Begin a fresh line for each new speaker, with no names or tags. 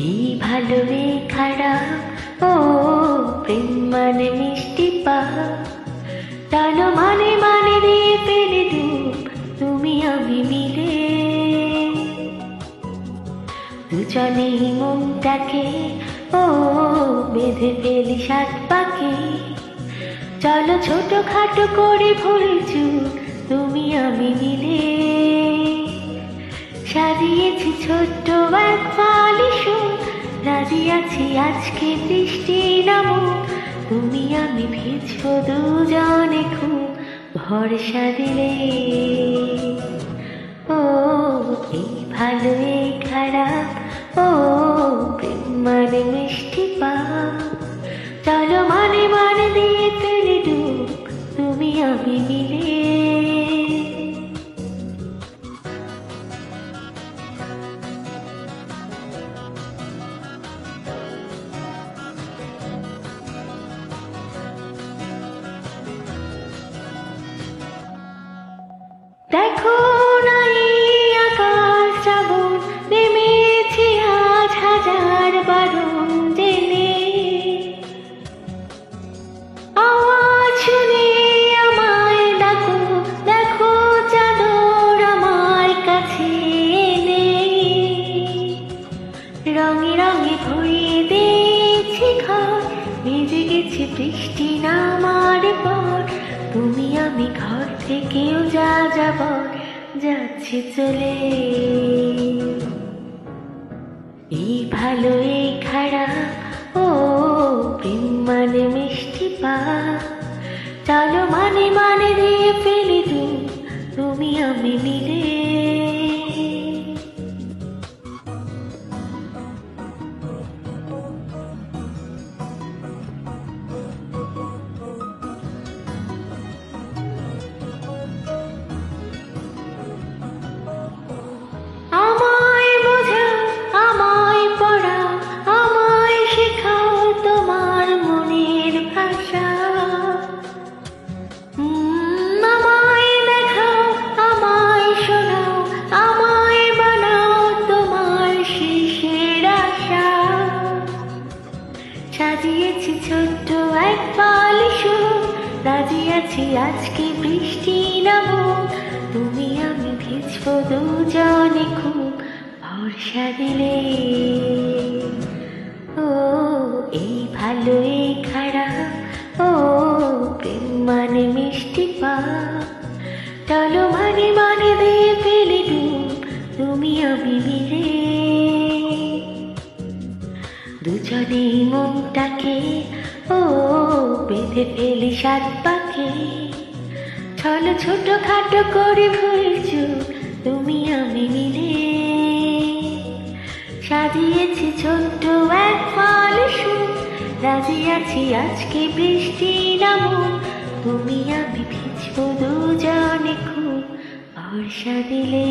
এই ভালো এই খারাপ, ও প্রেম মানে মিষ্টি পা, চলো মানে মানে দিয়ে ফেলে ডুব তুমি আমি মিলে। দুজনেই মনটাকে ও বেঁধে ফেলি সাত পাকে, চলো ছোট খাটো করে ভুল চুক তুমি আমি মিলে। সাজিয়েছি ছোট্ট এক বালিশ, রাজি আছি আজকে বৃষ্টি নামুক, তুমি আমি ভিজবো দুজনে খুব ভরসা দিলে। ও এই ভালো এই খারাপ, ও প্রেম মানে মিষ্টি পা, চলো মানে মানে দিয়ে ফেলে ডুব তুমি আমি মিলে। দেখো না এই আকাশ শ্রাবণ, নেমেছে আজ হাজার বারণ জেনে, আওয়াজ শুনে আমায় ডাকো, দেখো চাদর আমার কাছে এনে। রঙে রঙে ভরিয়ে দিয়েছি ঘর, ভিজে গেছে বৃষ্টি নামার পর, তুমি আমি ঘর থেকেও যা যাবার যাচ্ছে চলে। এই ভালো এই খারাপ, ও প্রেম মানে মিষ্টি পা, চলো মানে মানে দিয়ে ফেলে ডুব তুমি আমি মিলে। আমায় বোঝাও আমায় পড়াও, আমায় শেখাও তোমার মনের ভাষা, আমায় দেখাও আমায় শোনাও, আমায় বানাও তোমার শেষের আশা। সাজিয়েছি ছোট্ট এক বালিশ, রাজি আছি আজকে বৃষ্টি নামুক, তুমি আমি ভিজবো দুজনে খুব ভরসা দিলে। ও এই ভালো এই খারাপ, ও প্রেম মানে মিষ্টি পা, চলো মানে মানে দিয়ে ফেলে ডুব তুমি আমি মিলে। দুজনেই মনটাকে ও বেঁধে ফেলি সাত পাকে, চলো ছোট খাটো করে ভুল চুক তুমি আমি মিলে। সাজিয়েছি ছোট্ট এক বালিশ, রাজি আছি আজকে বৃষ্টি নামুক, তুমি আমি ভিজবো দুজনে খুব ভরসা দিলে।